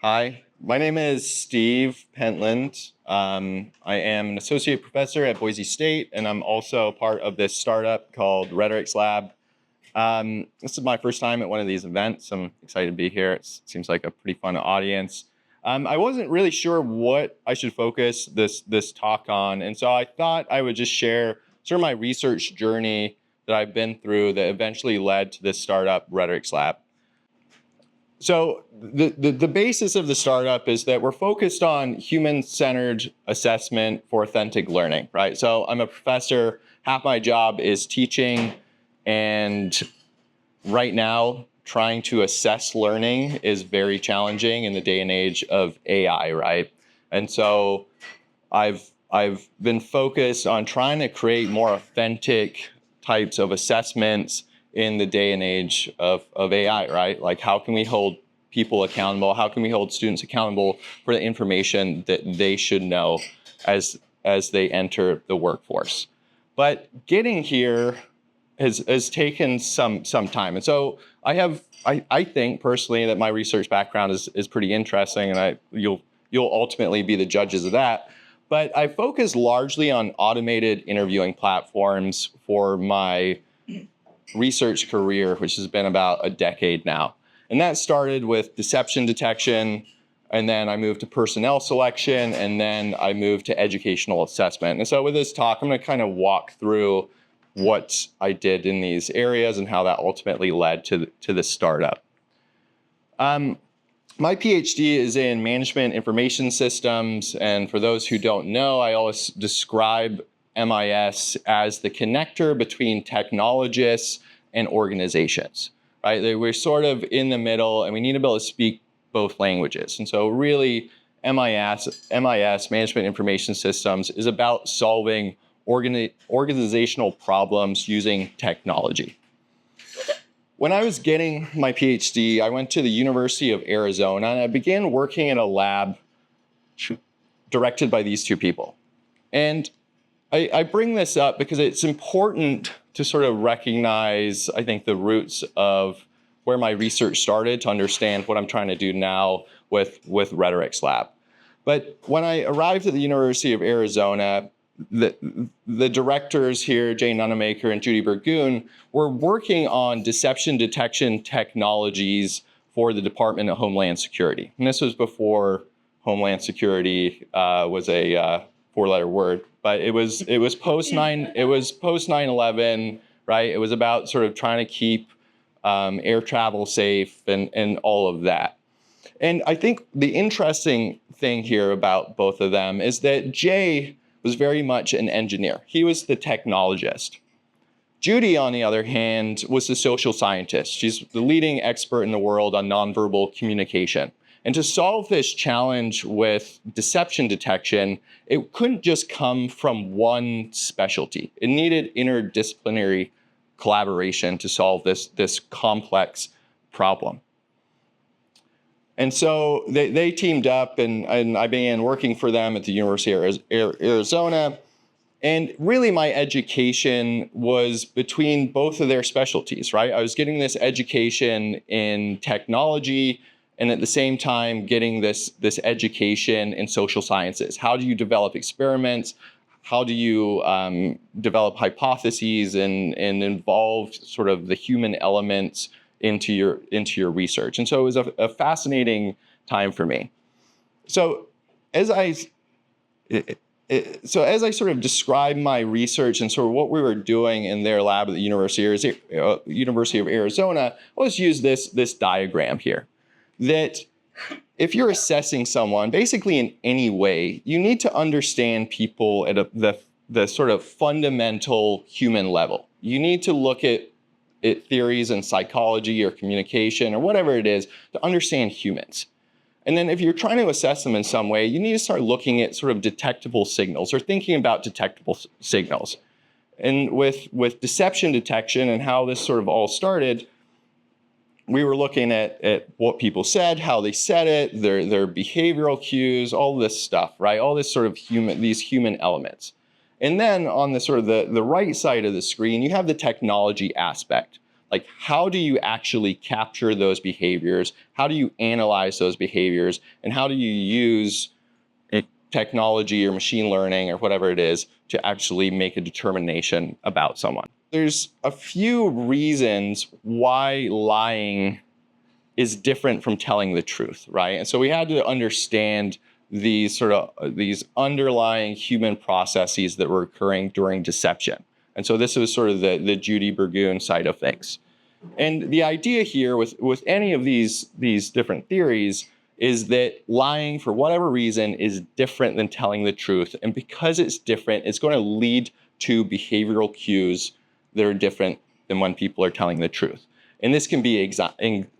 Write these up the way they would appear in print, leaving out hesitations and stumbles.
Hi, my name is Steve Pentland. I am an associate professor at Boise State, and I'm also part of this startup called Rhetorix Lab. This is my first time at one of these events. I'm excited to be here. It seems like a pretty fun audience. I wasn't really sure what I should focus this talk on, and so I thought I would just share sort of my research journey that I've been through that eventually led to this startup, Rhetorix Lab. So the basis of the startup is that we're focused on human-centered assessment for authentic learning, right? So I'm a professor, half my job is teaching, and right now trying to assess learning is very challenging in the day and age of AI, right? And so I've been focused on trying to create more authentic types of assessments in the day and age of AI, right? Like, how can we hold people accountable? How can we hold students accountable for the information that they should know as they enter the workforce? But getting here has taken some time. And so I think personally that my research background is pretty interesting, and you'll ultimately be the judges of that. But I focus largely on automated interviewing platforms for my research career, which has been about a decade now. And that started with deception detection, and then I moved to personnel selection, and then I moved to educational assessment. And so with this talk, I'm going to kind of walk through what I did in these areas and how that ultimately led to the startup. My PhD is in management information systems, and for those who don't know, I always describe MIS as the connector between technologists and organizations, right? We're sort of in the middle, and we need to be able to speak both languages. And so really, MIS, Management Information Systems, is about solving organizational problems using technology. When I was getting my PhD, I went to the University of Arizona, and I began working in a lab directed by these two people. And I bring this up because it's important to sort of recognize, I think, the roots of where my research started to understand what I'm trying to do now with Rhetorix Lab. But when I arrived at the University of Arizona, the directors here, Jay Nunemaker and Judy Burgoon, were working on deception detection technologies for the Department of Homeland Security. And this was before Homeland Security was a four-letter word, but it was post 9/11, right? It was about sort of trying to keep air travel safe and all of that. And I think the interesting thing here about both of them is that Jay was very much an engineer. He was the technologist. Judy, on the other hand, was the social scientist. She's the leading expert in the world on nonverbal communication. And to solve this challenge with deception detection, it couldn't just come from one specialty. It needed interdisciplinary collaboration to solve this complex problem. And so they teamed up, and I began working for them at the University of Arizona. And really, my education was between both of their specialties, right? I was getting this education in technology, and at the same time, getting this education in social sciences. How do you develop experiments? How do you develop hypotheses and involve sort of the human elements into your research? And so it was a fascinating time for me. So as I sort of describe my research and sort of what we were doing in their lab at the University of Arizona, I always use this diagram here. That if you're assessing someone, basically in any way, you need to understand people at the sort of fundamental human level. You need to look at theories in psychology or communication or whatever it is to understand humans. And then if you're trying to assess them in some way, you need to start looking at sort of detectable signals or thinking about detectable signals. And with deception detection and how this sort of all started, we were looking at what people said, how they said it, their behavioral cues, all this stuff, right? All this sort of these human elements. And then on the sort of the right side of the screen, you have the technology aspect. like, how do you actually capture those behaviors? How do you analyze those behaviors? And how do you use technology or machine learning or whatever it is to actually make a determination about someone? There's a few reasons why lying is different from telling the truth, right? And so we had to understand these these underlying human processes that were occurring during deception. And so this was sort of the Judy Burgoon side of things. And the idea here with any of these different theories is that lying, for whatever reason, is different than telling the truth. And because it's different, it's going to lead to behavioral cues that are different than when people are telling the truth. And this can be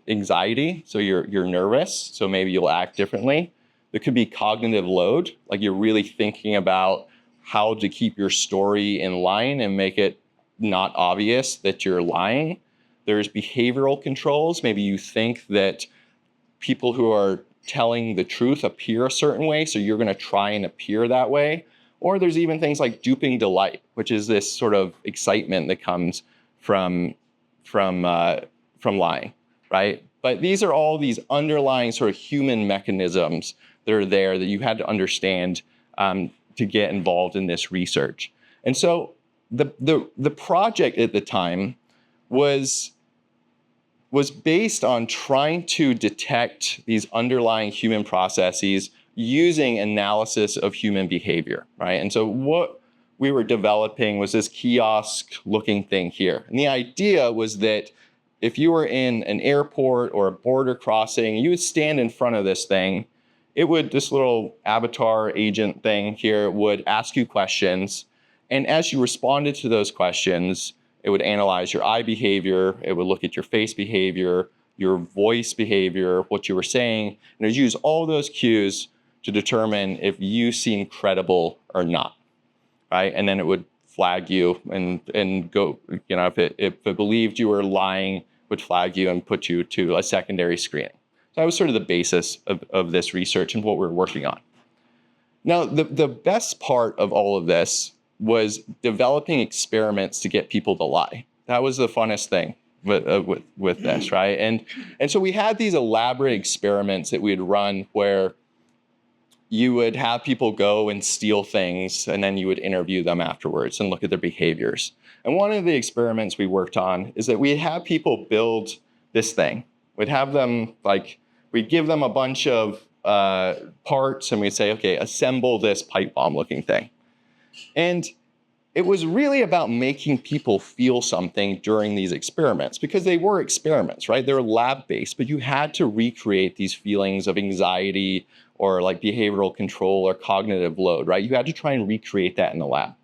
anxiety, so you're nervous, so maybe you'll act differently. There could be cognitive load, like you're really thinking about how to keep your story in line and make it not obvious that you're lying. There's behavioral controls. Maybe you think that people who are telling the truth appear a certain way, so you're going to try and appear that way. Or there's even things like duping delight, which is this sort of excitement that comes from lying, right? But these are all these underlying sort of human mechanisms that are there that you had to understand to get involved in this research. And so the project at the time was based on trying to detect these underlying human processes using analysis of human behavior, right? And so what we were developing was this kiosk-looking thing here. And the idea was that if you were in an airport or a border crossing, you would stand in front of this thing. This little avatar agent thing here would ask you questions. And as you responded to those questions, it would analyze your eye behavior. It would look at your face behavior, your voice behavior, what you were saying. And it would use all those cues to determine if you seem credible or not, right? And then it would flag you and go, if it believed you were lying, would flag you and put you to a secondary screening. So that was sort of the basis of this research and what we were working on. Now, the best part of all of this was developing experiments to get people to lie. That was the funnest thing with this, right? And so we had these elaborate experiments that we'd run where you would have people go and steal things, and then you would interview them afterwards and look at their behaviors. And one of the experiments we worked on is that we'd have people build this thing. We'd have them, we'd give them a bunch of parts, and we'd say, okay, assemble this pipe bomb looking thing. And it was really about making people feel something during these experiments, because they were experiments, right? They were lab-based, but you had to recreate these feelings of anxiety or like behavioral control or cognitive load, right? You had to try and recreate that in the lab.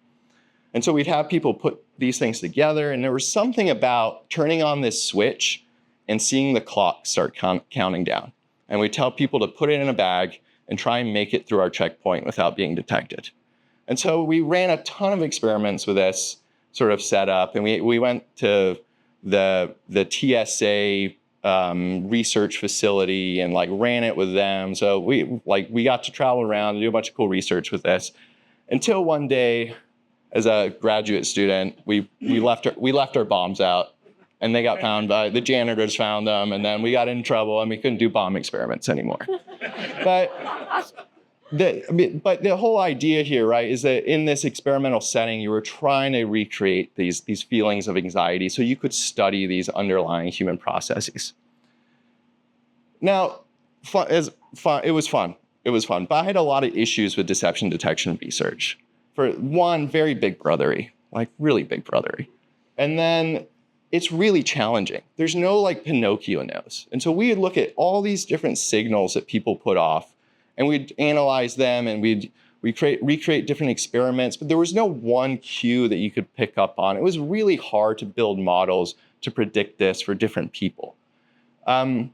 And so we'd have people put these things together, and there was something about turning on this switch and seeing the clock start counting down. And we'd tell people to put it in a bag and try and make it through our checkpoint without being detected. And so we ran a ton of experiments with this sort of setup, and we went to the TSA research facility and ran it with them. So we got to travel around and do a bunch of cool research with this, until one day, as a graduate student, we left our bombs out, and they got found by the janitors found them, and then we got in trouble and we couldn't do bomb experiments anymore. But the whole idea here, right, is that in this experimental setting, you were trying to recreate these feelings of anxiety so you could study these underlying human processes. Now, it was fun. But I had a lot of issues with deception detection research. For one, very big brothery, really big brothery. And then it's really challenging. There's no Pinocchio nose. And so we would look at all these different signals that people put off, and we'd analyze them, and we'd recreate different experiments, but there was no one cue that you could pick up on. It was really hard to build models to predict this for different people. And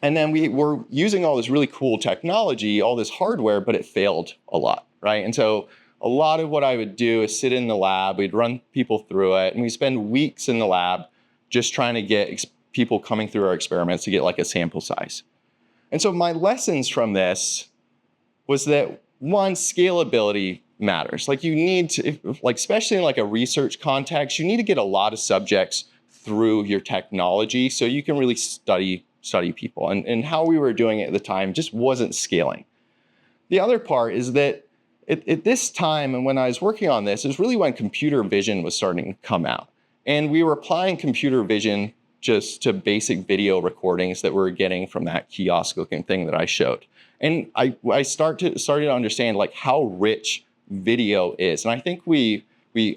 then we were using all this really cool technology, all this hardware, but it failed a lot, right? And so a lot of what I would do is sit in the lab, we'd run people through it, and we spend weeks in the lab just trying to get people coming through our experiments to get a sample size. And so my lessons from this was that, one, scalability matters. You need to, especially in a research context, you need to get a lot of subjects through your technology so you can really study people. And how we were doing it at the time just wasn't scaling. The other part is that at this time, and when I was working on this, is really when computer vision was starting to come out. And we were applying computer vision just to basic video recordings that we're getting from that kiosk looking thing that I showed. And I started to understand like how rich video is. And I think we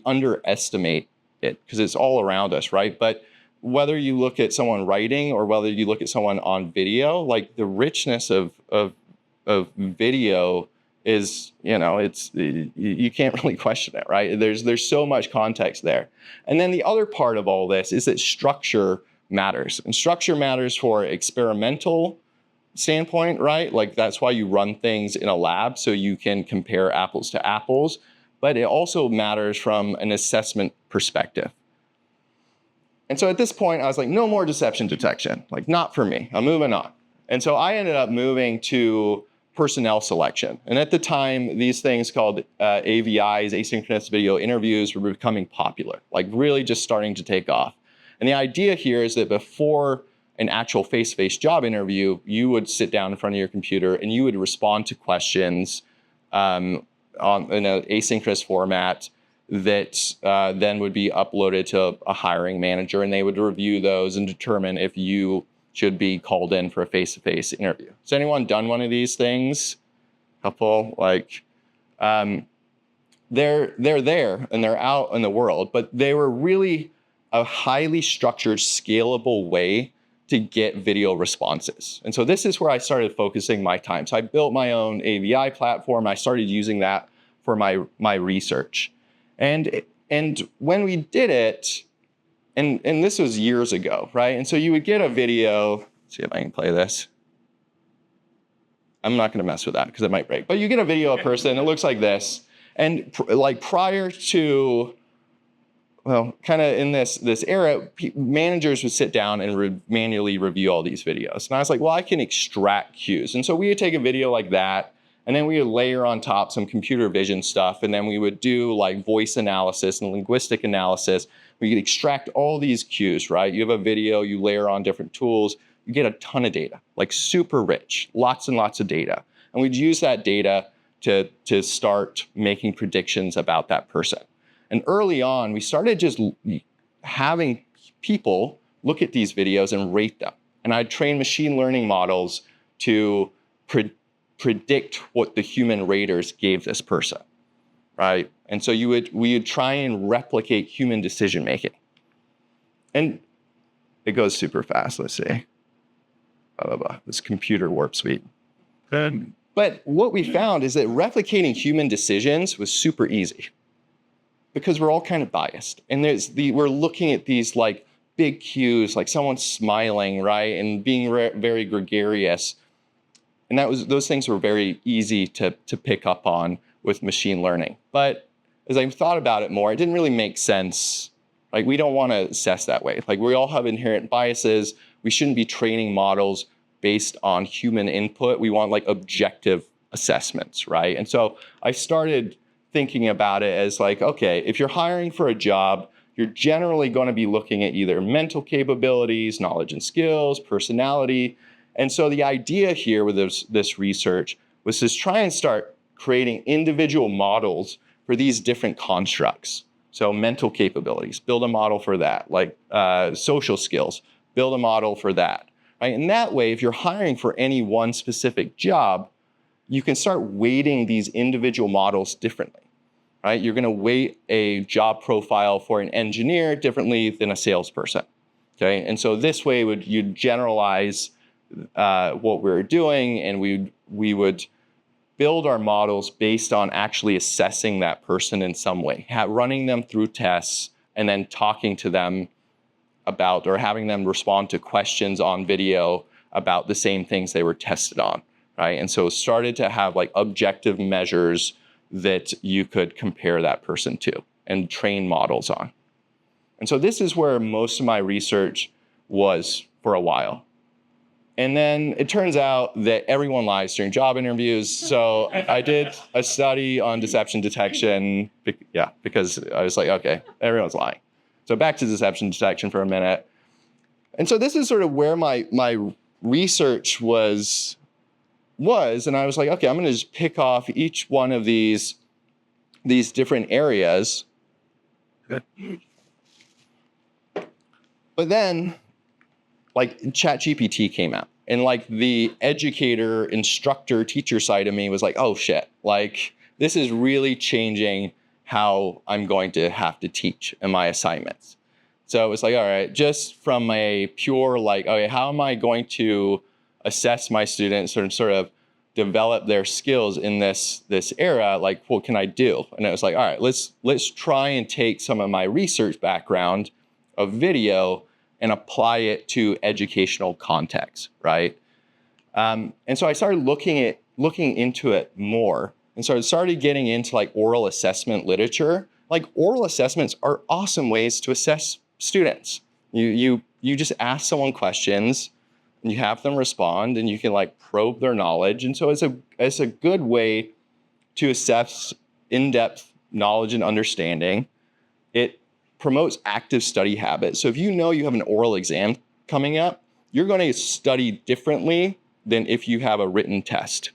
underestimate it because it's all around us, right? But whether you look at someone writing or whether you look at someone on video, like the richness of video is, you can't really question it, right? There's so much context there. And then the other part of all this is that structure matters. And structure matters for experimental standpoint, right? Like that's why you run things in a lab so you can compare apples to apples. But it also matters from an assessment perspective. And so at this point, I was like, no more deception detection. Like, not for me. I'm moving on. And so I ended up moving to personnel selection. And at the time, these things called AVIs, asynchronous video interviews, were becoming popular, like really just starting to take off. And the idea here is that before an actual face-to-face job interview, you would sit down in front of your computer and you would respond to questions in an asynchronous format that then would be uploaded to a hiring manager, and they would review those and determine if you should be called in for a face-to-face interview. Has anyone done one of these things? Couple, like, they're there and they're out in the world, but they were really a highly structured, scalable way to get video responses. And so this is where I started focusing my time. So I built my own AVI platform. I started using that for my research. And when we did it, and this was years ago, right? And so you would get a video, let's see if I can play this. I'm not gonna mess with that because it might break. But you get a video of a person, it looks like this. And like prior to, well, kind of in this era, managers would sit down and manually review all these videos. And I was like, well, I can extract cues. And so we would take a video like that, and then we would layer on top some computer vision stuff, and then we would do like voice analysis and linguistic analysis. We could extract all these cues, right? You have a video, you layer on different tools, you get a ton of data, like super rich, lots and lots of data. And we'd use that data to start making predictions about that person. And early on, we started just having people look at these videos and rate them. And I'd train machine learning models to predict what the human raters gave this person, right? And so we would try and replicate human decision making. And it goes super fast, let's see. Blah, blah, blah. This computer warp speed. But what we found is that replicating human decisions was super easy because we're all kind of biased. And we're looking at these like big cues, like someone smiling, right? And being very gregarious. And those things were very easy to pick up on with machine learning. But as I thought about it more, it didn't really make sense. Like, we don't want to assess that way. Like, we all have inherent biases. We shouldn't be training models based on human input. We want like objective assessments, right? And so I started thinking about it as like, okay, if you're hiring for a job, you're generally going to be looking at either mental capabilities, knowledge and skills, personality. And so the idea here with this research was to try and start creating individual models for these different constructs. So mental capabilities, build a model for that. Like social skills, build a model for that. Right? And that way, if you're hiring for any one specific job, you can start weighting these individual models differently. Right? You're going to weight a job profile for an engineer differently than a salesperson. Okay? And so this way, you'd generalize what we're doing, and we would build our models based on actually assessing that person in some way, running them through tests, and then talking to them about, or having them respond to questions on video about the same things they were tested on, right? And so started to have like objective measures that you could compare that person to and train models on. And so this is where most of my research was for a while. And then it turns out that everyone lies during job interviews. So I did a study on deception detection, because I was like, okay, everyone's lying. So back to deception detection for a minute. And so this is sort of where my research was, and I was like, okay, I'm going to just pick off each one of these different areas. Good. But then, like, ChatGPT came out, and like the educator, instructor, teacher side of me was like, oh shit, like this is really changing how I'm going to have to teach in my assignments. So it was like, all right, just from a pure like, okay, how am I going to assess my students and sort of develop their skills in this era? Like, what can I do? And it was like, all right, let's try and take some of my research background of video and apply it to educational context, right? And so I started looking into it more, and so I started getting into like oral assessment literature. Like, oral assessments are awesome ways to assess students. You just ask someone questions, and you have them respond, and you can like probe their knowledge. And so it's a good way to assess in-depth knowledge and understanding. It promotes active study habits. So if you know you have an oral exam coming up, you're going to study differently than if you have a written test.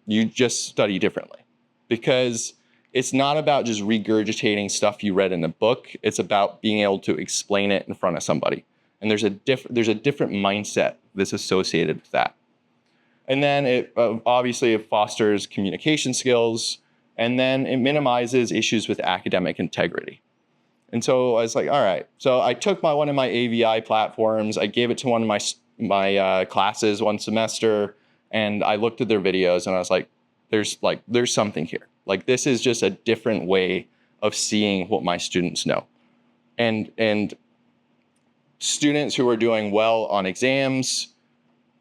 You just study differently, because it's not about just regurgitating stuff you read in a book. It's about being able to explain it in front of somebody. And there's a different mindset that's associated with that. And then it obviously it fosters communication skills, and then it minimizes issues with academic integrity. And so I was like, all right. So I took one of my AVI platforms, I gave it to one of my classes one semester, and I looked at their videos, and I was like, there's something here. Like, this is just a different way of seeing what my students know. And students who are doing well on exams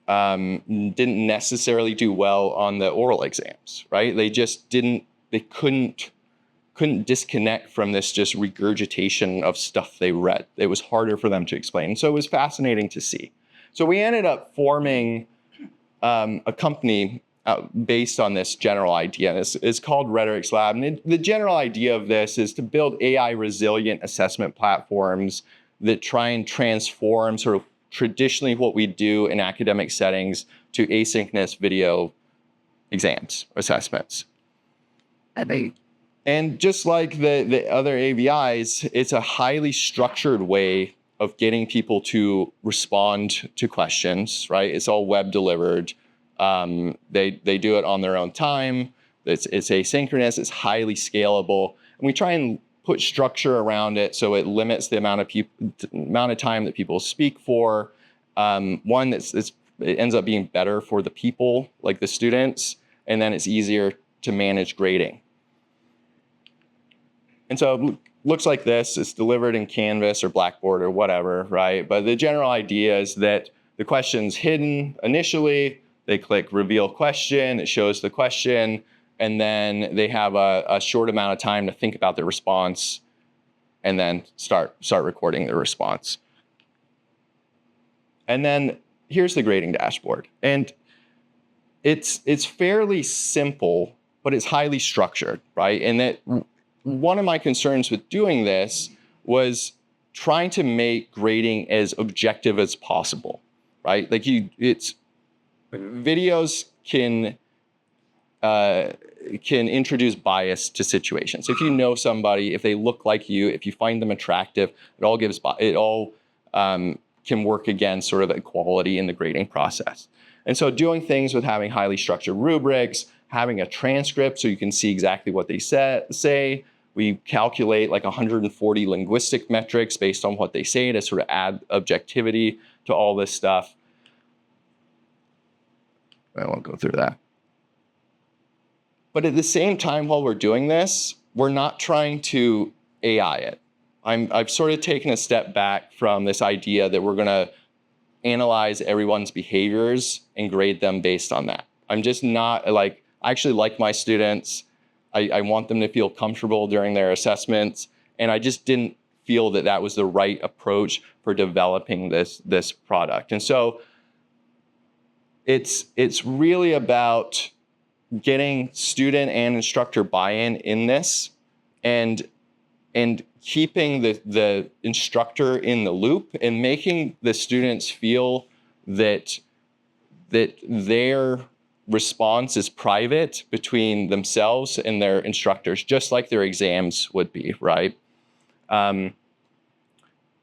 didn't necessarily do well on the oral exams, right? They just couldn't disconnect from this just regurgitation of stuff they read. It was harder for them to explain. So it was fascinating to see. So we ended up forming a company based on this general idea. It's called Rhetorix Lab. And the general idea of this is to build AI resilient assessment platforms that try and transform sort of traditionally what we do in academic settings to asynchronous video exams, assessments. And just like the other AVIs, it's a highly structured way of getting people to respond to questions, right? It's all web delivered. They do it on their own time. It's asynchronous. It's highly scalable, and we try and put structure around it so it limits the amount of time that people speak for. One, it ends up being better for the people, like the students, and then it's easier to manage grading. And so it looks like this. It's delivered in Canvas or Blackboard or whatever, right? But the general idea is that the question's hidden initially. They click reveal question, it shows the question, and then they have a short amount of time to think about their response, and then start recording their response. And then here's the grading dashboard. And it's fairly simple, but it's highly structured, right? And that one of my concerns with doing this was trying to make grading as objective as possible, right? Like videos can introduce bias to situations. If you know somebody, if they look like you, if you find them attractive, it all can work against sort of equality in the grading process. And so doing things with having highly structured rubrics, having a transcript so you can see exactly what they say. We calculate like 140 linguistic metrics based on what they say to sort of add objectivity to all this stuff. I won't go through that. But at the same time, while we're doing this, we're not trying to AI it. I've sort of taken a step back from this idea that we're going to analyze everyone's behaviors and grade them based on that. I'm just not I actually like my students. I want them to feel comfortable during their assessments. And I just didn't feel that was the right approach for developing this product. And so it's really about getting student and instructor buy-in in this, and keeping the instructor in the loop and making the students feel that their response is private between themselves and their instructors, just like their exams would be, right? And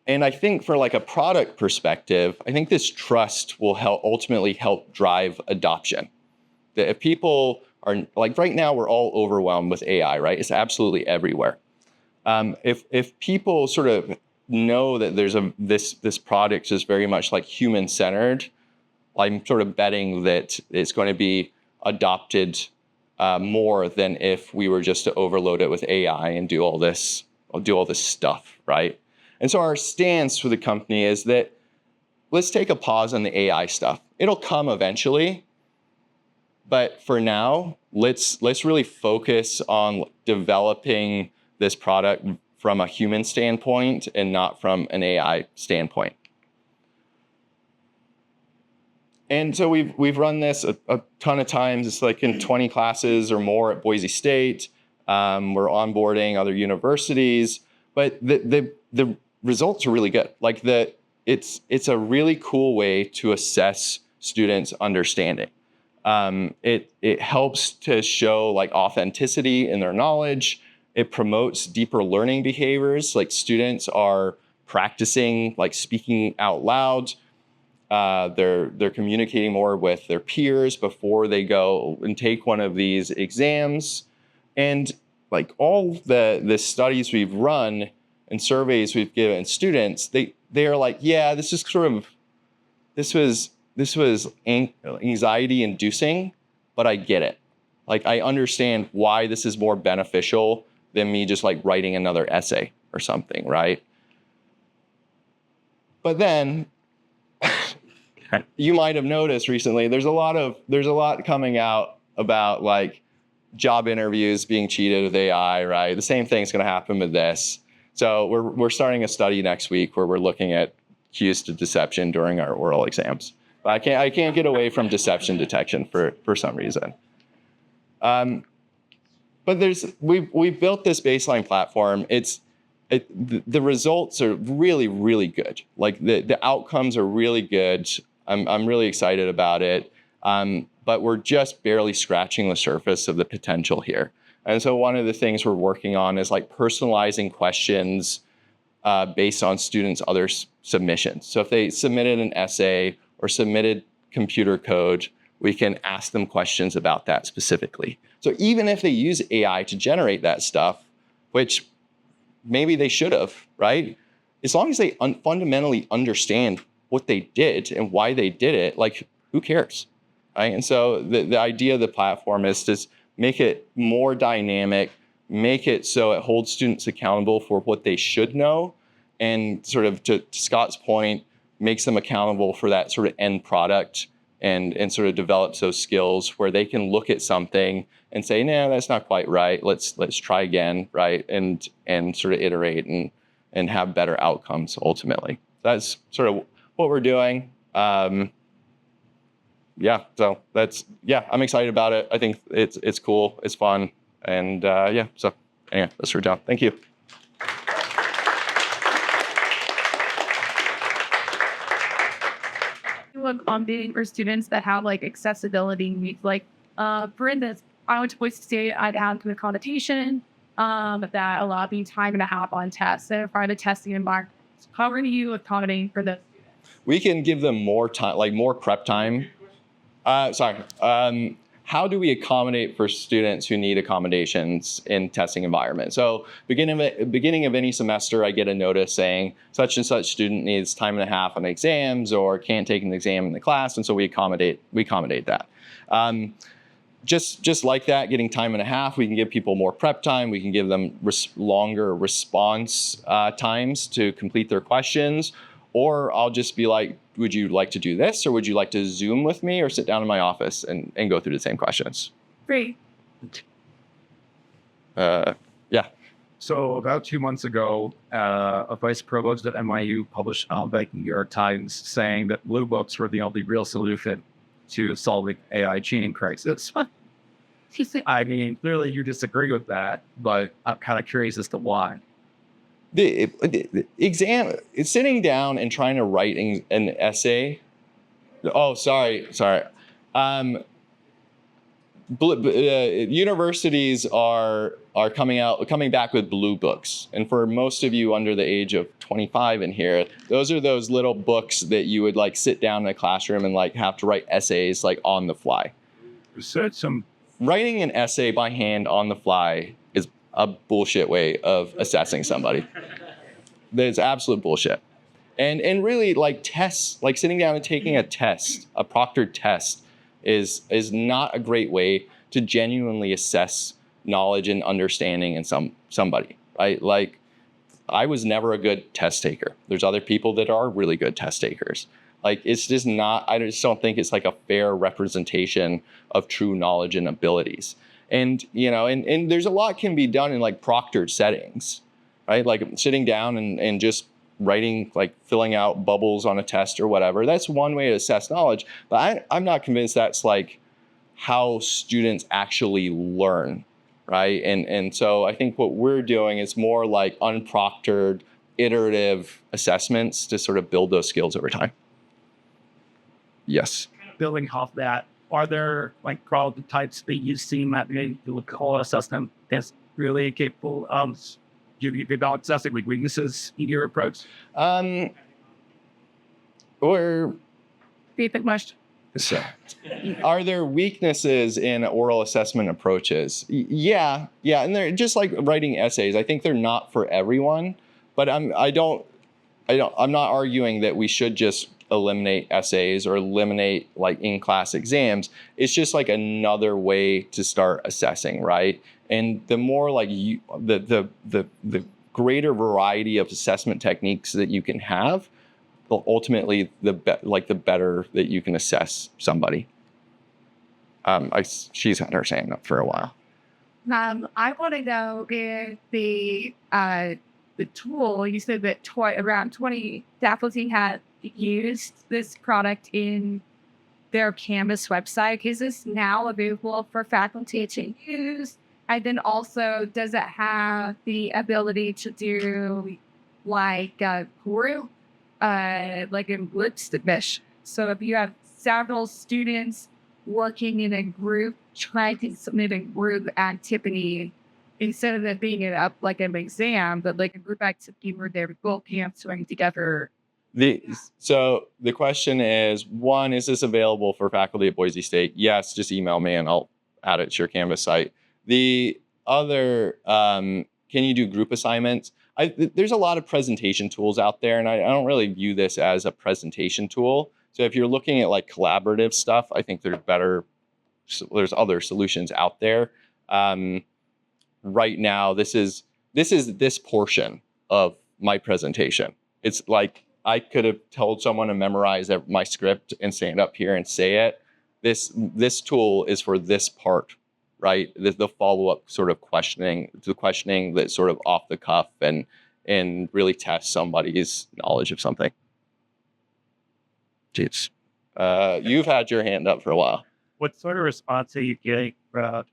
I think for like a product perspective, I think this trust will ultimately help drive adoption. That if people are, like right now, we're all overwhelmed with AI, right? It's absolutely everywhere. If people sort of know that there's this product is very much like human-centered, I'm sort of betting that it's going to be adopted more than if we were just to overload it with AI and do all this stuff, right? And so our stance for the company is that let's take a pause on the AI stuff. It'll come eventually, but for now, let's really focus on developing this product from a human standpoint and not from an AI standpoint. And so we've run this a ton of times. It's like in 20 classes or more at Boise State. We're onboarding other universities, but the results are really good. Like it's a really cool way to assess students' understanding. It helps to show like authenticity in their knowledge. It promotes deeper learning behaviors. Like students are practicing like speaking out loud. They're communicating more with their peers before they go and take one of these exams. And like all the studies we've run and surveys we've given students, they are like, yeah, this was anxiety inducing, but I get it. Like I understand why this is more beneficial than me just like writing another essay or something, right? But then you might have noticed recently, there's a lot coming out about like job interviews being cheated with AI, right? The same thing's going to happen with this. So we're starting a study next week where we're looking at cues to deception during our oral exams. But I can't get away from deception detection for some reason. But we've built this baseline platform. The results are really, really good. Like the outcomes are really good. I'm really excited about it. But we're just barely scratching the surface of the potential here. And so one of the things we're working on is like personalizing questions based on students' other submissions. So if they submitted an essay or submitted computer code, we can ask them questions about that specifically. So even if they use AI to generate that stuff, which maybe they should have, right? As long as they fundamentally understand what they did and why they did it, like who cares, right? And so the idea of the platform is to make it more dynamic, make it so it holds students accountable for what they should know, and sort of to Scott's point, makes them accountable for that sort of end product and sort of develops those skills where they can look at something and say, no, that's not quite right. Let's try again, right? And sort of iterate and have better outcomes ultimately. That's sort of what we're doing. So I'm excited about it. I think it's cool, it's fun, and so anyway, that's what we're doing. Thank you. Accommodating for students that have like accessibility needs. Like, for instance, I went to Boise State. I'd have an accommodation that allowed me time and a half on tests in a private testing environment. How are you accommodating for those students? We can give them more time, like more prep time. How do we accommodate for students who need accommodations in testing environment? So beginning of any semester, I get a notice saying such and such student needs time and a half on exams or can't take an exam in the class, and so we accommodate that. Just like that, getting time and a half, we can give people more prep time. We can give them longer response times to complete their questions. Or I'll just be like, would you like to do this? Or would you like to Zoom with me or sit down in my office and go through the same questions? Great. Yeah. So about 2 months ago, a vice provost at NYU published an op-ed in the New York Times saying that blue books were the only real solution to solving AI cheating crisis. I mean, clearly you disagree with that, but I'm kind of curious as to why. the exam, sitting down and trying to write an essay. Oh, sorry. Universities are coming back with blue books, and for most of you under the age of 25 in here, those are those little books that you would like sit down in a classroom and like have to write essays like on the fly. Writing an essay by hand on the fly is a bullshit way of assessing somebody. That's absolute bullshit. And really, like tests, like sitting down and taking a test, a proctored test, is not a great way to genuinely assess knowledge and understanding in somebody, right? Like, I was never a good test taker. There's other people that are really good test takers. Like, it's just not, I just don't think it's like a fair representation of true knowledge and abilities. And, you know, and there's a lot can be done in like proctored settings, right? Like sitting down and just writing, like filling out bubbles on a test or whatever. That's one way to assess knowledge, but I'm not convinced that's like how students actually learn, right? And so I think what we're doing is more like unproctored, iterative assessments to sort of build those skills over time. Yes. Building off that, are there like problem types that you've seen that you would call a system that's really capable of about assessing like weaknesses in your approach? Or Basic question. so, are there weaknesses in oral assessment approaches? Yeah, and they're just like writing essays. I think they're not for everyone, but I'm not arguing that we should just eliminate essays or eliminate like in-class exams. It's just like another way to start assessing, right? And the more like the greater variety of assessment techniques that you can have, ultimately the better that you can assess somebody. She's had her hand up for a while. I want to know if the tool, you said that around 20 faculty had used this product in their Canvas website. Is this now available for faculty to use? And then also, does it have the ability to do like Guru, like in group submission? So if you have several students working in a group, trying to submit a group activity, instead of it being like an exam, but like a group activity where they're both answering together. So the question is, one, is this available for faculty at Boise State? Yes, just email me and I'll add it to your Canvas site. The other, can you do group assignments? There's a lot of presentation tools out there, and I don't really view this as a presentation tool. So if you're looking at like collaborative stuff, I think there's other solutions out there. Right now, this is this portion of my presentation. It's like I could have told someone to memorize my script and stand up here and say it. This tool is for this part, right? The follow-up sort of questioning, the questioning that's sort of off the cuff and really test somebody's knowledge of something. Jeez. You've had your hand up for a while. What sort of response are you getting from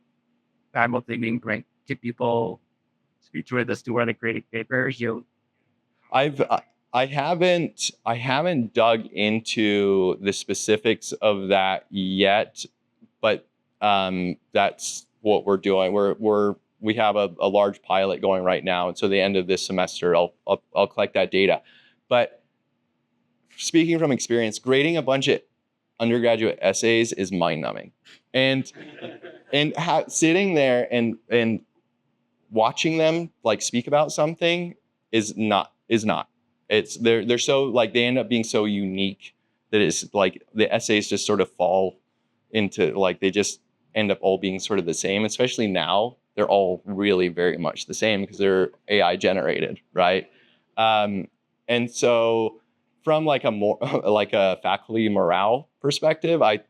faculty bring to people to join this to write a grading paper? I haven't dug into the specifics of that yet, but that's what we're doing. We have a large pilot going right now, and so the end of this semester, I'll collect that data. But speaking from experience, grading a bunch of undergraduate essays is mind-numbing, and sitting there and watching them like speak about something is not. It's they're so like they end up being so unique that it's like the essays just sort of fall into like they just end up all being sort of the same. Especially now, they're all really very much the same because they're AI generated, right? And so from like a more like a faculty morale perspective, I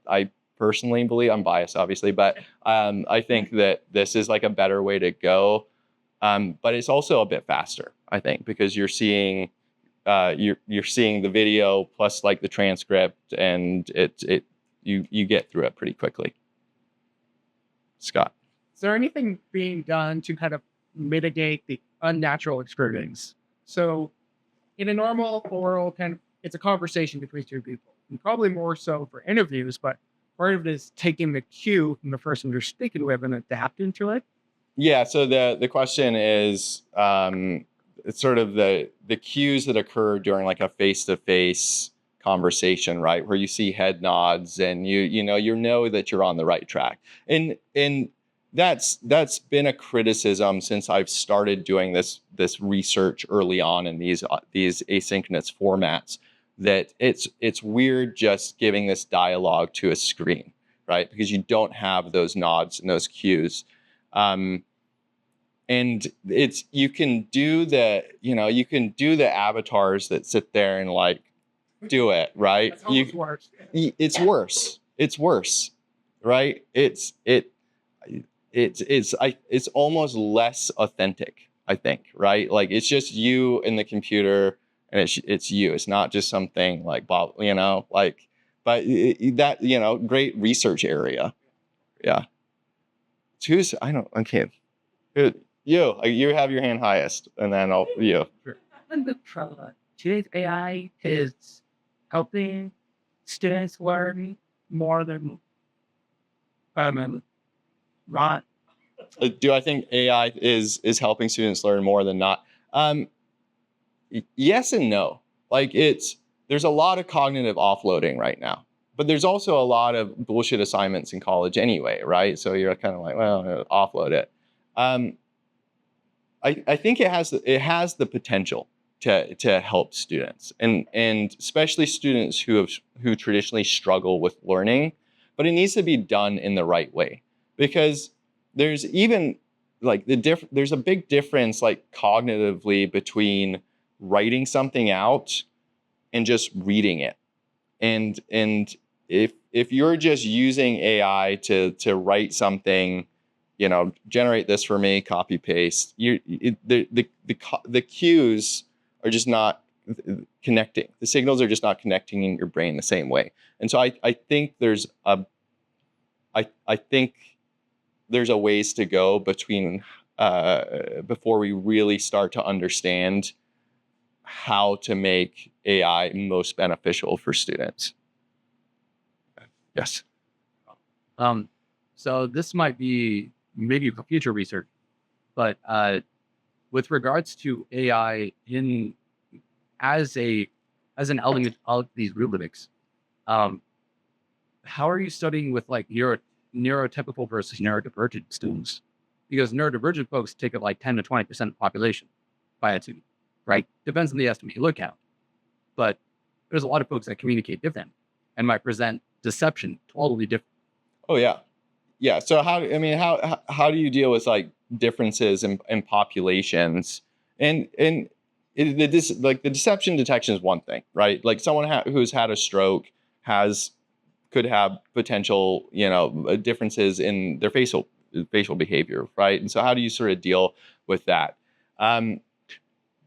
personally believe, I'm biased obviously, but I think that this is like a better way to go. But it's also a bit faster, I think, because you're seeing the video plus like the transcript, and you get through it pretty quickly. Scott, Is there anything being done to kind of mitigate the unnatural experience So in a normal oral kind of, it's a conversation between two people, and probably more so for interviews, but part of it is taking the cue from the person you're speaking with and adapting to it. Yeah. So the question is, it's sort of the cues that occur during like a face-to-face conversation, right? Where you see head nods and you know that you're on the right track. And that's been a criticism since I've started doing this research early on in these asynchronous formats, that it's weird just giving this dialogue to a screen, right? Because you don't have those nods and those cues. And you can do the avatars that sit there and like do it, right? It's worse. It's worse, right? It's almost less authentic, I think, right? Like it's just you and the computer, and it's you. It's not just something like Bob, like. But that great research area, yeah. Okay. You have your hand highest, and then you. Today's AI is helping students learn more than not. Do I think AI is helping students learn more than not? Yes and no. Like there's a lot of cognitive offloading right now, but there's also a lot of bullshit assignments in college anyway, right? So you're kind of like, well, offload it. I think it has the potential to help students, and especially students who traditionally struggle with learning, but it needs to be done in the right way, because there's even like there's a big difference like cognitively between writing something out and just reading it, and if you're just using AI to write something, generate this for me, copy paste, the cues are just not connecting. The signals are just not connecting in your brain the same way. And so I think there's a ways to go between before we really start to understand how to make AI most beneficial for students. Yes. So this might be maybe future research, but with regards to AI as an element of these rhetorics, how are you studying with like neurotypical versus neurodivergent students? Because neurodivergent folks take up like 10 to 20% of the population by attitude, right? Depends on the estimate you look at. But there's a lot of folks that communicate different and might present deception totally different. Oh yeah. Yeah. So how do you deal with like differences in populations, and the deception detection is one thing, right? Like someone who's had a stroke could have potential, differences in their facial behavior, right? And so how do you sort of deal with that? To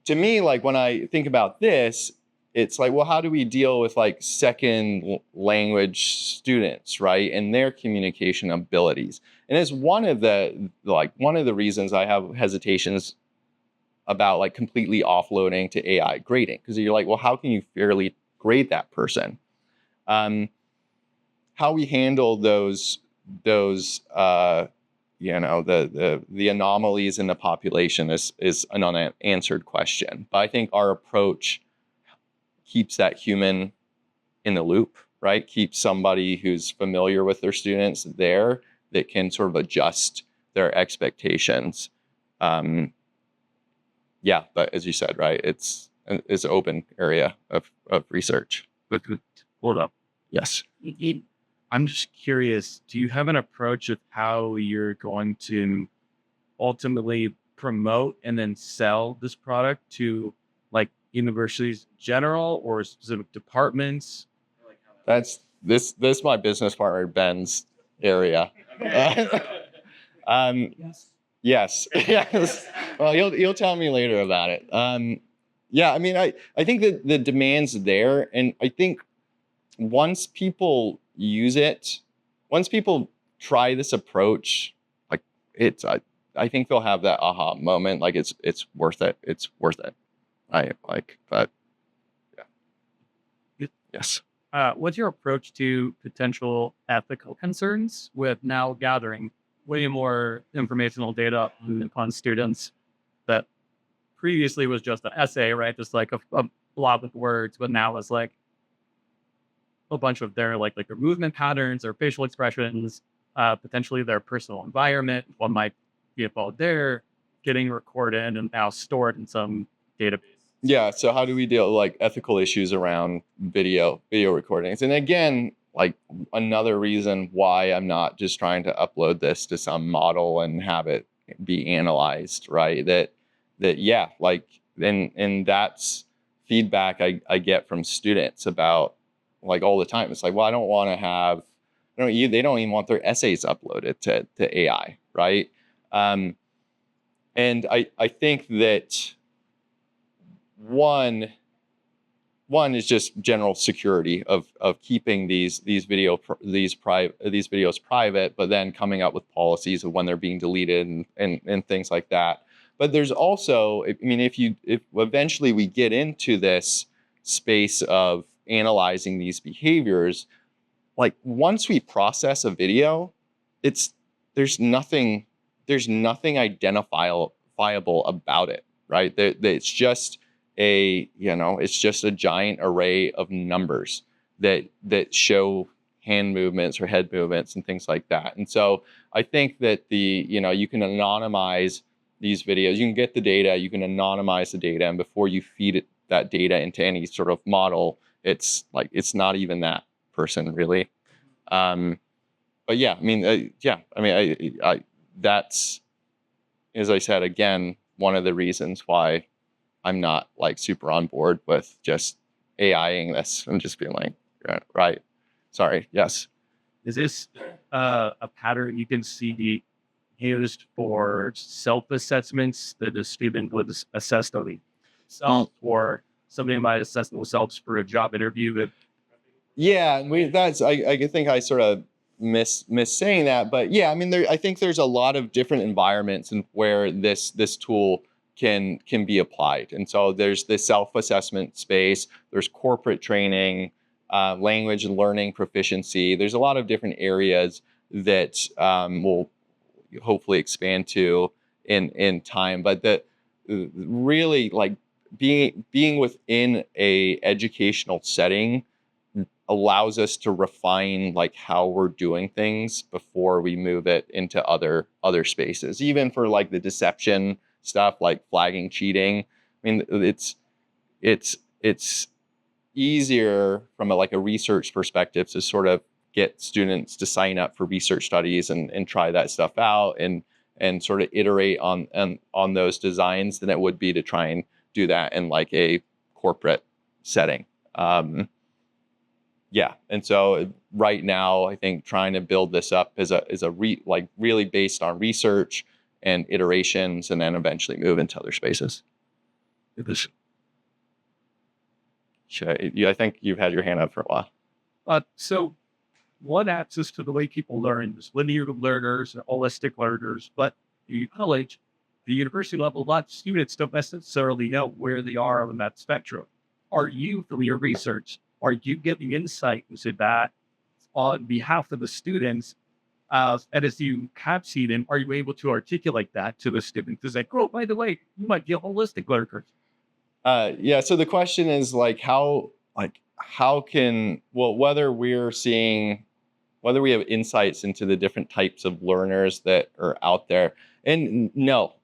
me, like when I think about this, it's like, well, how do we deal with like second language students, right, and their communication abilities? And it's one of the reasons I have hesitations about like completely offloading to AI grading, because you're like, well, how can you fairly grade that person? How we handle those the anomalies in the population is an unanswered question. But I think our approach keeps that human in the loop, right? Keeps somebody who's familiar with their students there that can sort of adjust their expectations. But as you said, right, it's an open area of research. But hold up. Yes. I'm just curious, do you have an approach of how you're going to ultimately promote and then sell this product to like universities in general or specific departments? That's my business partner Ben's area. Yes. Well, you'll tell me later about it. I think that the demand's there, and I think once people use it, once people try this approach, like I think they'll have that aha moment, like it's worth it. It's worth it. But yeah. Yes. What's your approach to potential ethical concerns with now gathering way more informational data on students that previously was just an essay, right? Just like a blob of words, but now it's like a bunch of their like their movement patterns, their facial expressions, potentially their personal environment, what might be involved there, getting recorded and now stored in some database. Yeah. So how do we deal with like ethical issues around video recordings? And again, like another reason why I'm not just trying to upload this to some model and have it be analyzed, right? That yeah, like and that's feedback I get from students about like all the time. It's like, well, I don't want to have they don't even want their essays uploaded to AI, right? And I think that one is just general security of keeping these videos private, but then coming up with policies of when they're being deleted and things like that. But there's also, I mean, if eventually we get into this space of analyzing these behaviors, like once we process a video, there's nothing identifiable about it, right? It's just it's just a giant array of numbers that show hand movements or head movements and things like that. And so I think that you can anonymize these videos, you can get the data, you can anonymize the data, and before you feed that data into any sort of model, it's not even that person really. But yeah, I mean, that's, as I said, again, one of the reasons why I'm not like super on board with just AIing this and just being like, right. Sorry. Yes. Is this a pattern you can see used for self-assessments that a student would assess themselves, or somebody might assess themselves for a job interview? Yeah, I think I sort of miss saying that, but yeah, I mean, I think there's a lot of different environments and where this tool can be applied. And so there's the self-assessment space, there's corporate training, language and learning proficiency. There's a lot of different areas that we'll hopefully expand to in time. But that really, like being within a educational setting allows us to refine like how we're doing things before we move it into other spaces, even for like the deception stuff, like flagging cheating. I mean, it's easier from a research perspective to sort of get students to sign up for research studies and try that stuff out and sort of iterate on those designs than it would be to try and do that in like a corporate setting. Yeah, and so right now, I think trying to build this up is really based on research and iterations, and then eventually move into other spaces. I think you've had your hand up for a while. So one access to the way people learn is linear learners and holistic learners, but in college, the university level, a lot of students don't necessarily know where they are on that spectrum. Are you, from your research, are you giving insight into that on behalf of the students? And as you have seen them, are you able to articulate that to the students? Is like, oh, by the way, you might be a holistic learner. Yeah. So the question is how can, whether we have insights into the different types of learners that are out there, and no,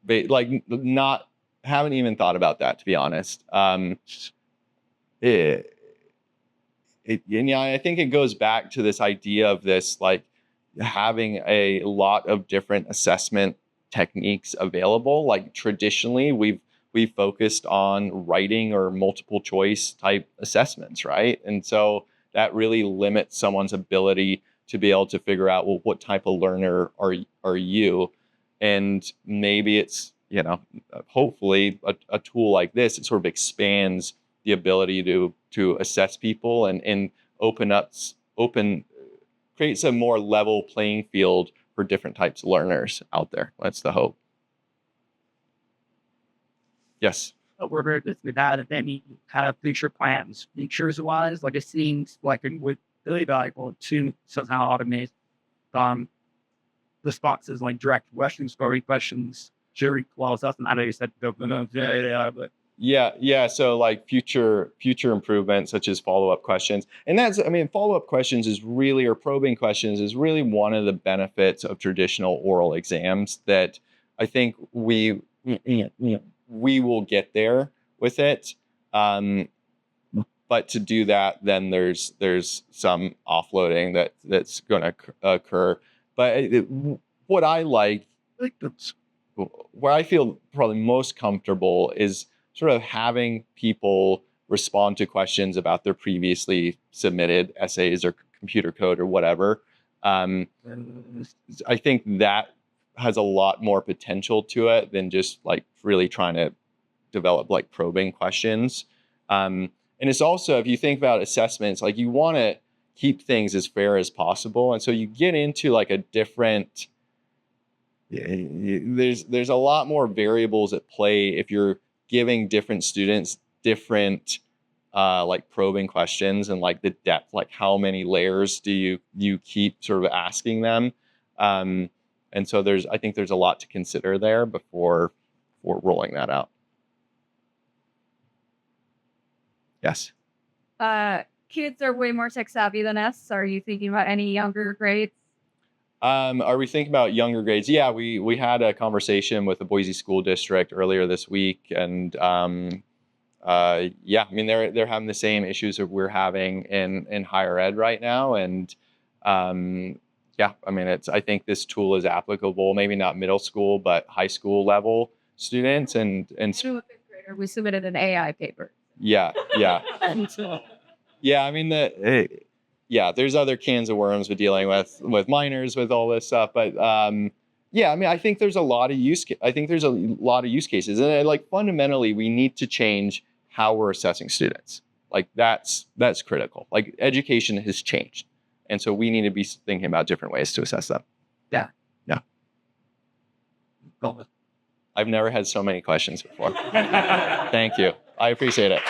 haven't even thought about that, to be honest. I think it goes back to this idea of this, like having a lot of different assessment techniques available. Like traditionally, we've focused on writing or multiple choice type assessments, right? And so that really limits someone's ability to be able to figure out, well, what type of learner are you? And maybe it's, hopefully a tool like this, it sort of expands the ability to assess people and creates a more level playing field for different types of learners out there. That's the hope. Yes. we're very good with that. And then you have future plans. Features-wise, like it seems like it would really valuable to somehow automate responses like direct questions, story questions, jury clause. I know you said but Yeah. So like future improvements such as follow-up questions. And that's, I mean, follow-up questions is really, or probing questions is really one of the benefits of traditional oral exams that I think we will get there with it. But to do that, then there's some offloading that's going to occur. But what I like, where I feel probably most comfortable is sort of having people respond to questions about their previously submitted essays or computer code or whatever. I think that has a lot more potential to it than just like really trying to develop like probing questions. And it's also, if you think about assessments, like you want to keep things as fair as possible. And so you get into like a different, there's a lot more variables at play if you're giving different students different like probing questions and like the depth, like how many layers do you keep sort of asking them. And so I think there's a lot to consider there before rolling that out. Yes. Kids are way more tech savvy than us. Are you thinking about any younger grades? Are we thinking about younger grades? Yeah, we had a conversation with the Boise School District earlier this week, and yeah, I mean they're having the same issues that we're having in higher ed right now, and yeah, I mean I think this tool is applicable, maybe not middle school, but high school level students, and To a fifth grader, we submitted an AI paper. yeah. Yeah, I mean yeah, there's other cans of worms with dealing with minors with all this stuff, but yeah, I mean, I think there's a lot of use cases, and like fundamentally, we need to change how we're assessing students. Like that's critical. Like education has changed, and so we need to be thinking about different ways to assess them. Yeah. I've never had so many questions before. Thank you. I appreciate it.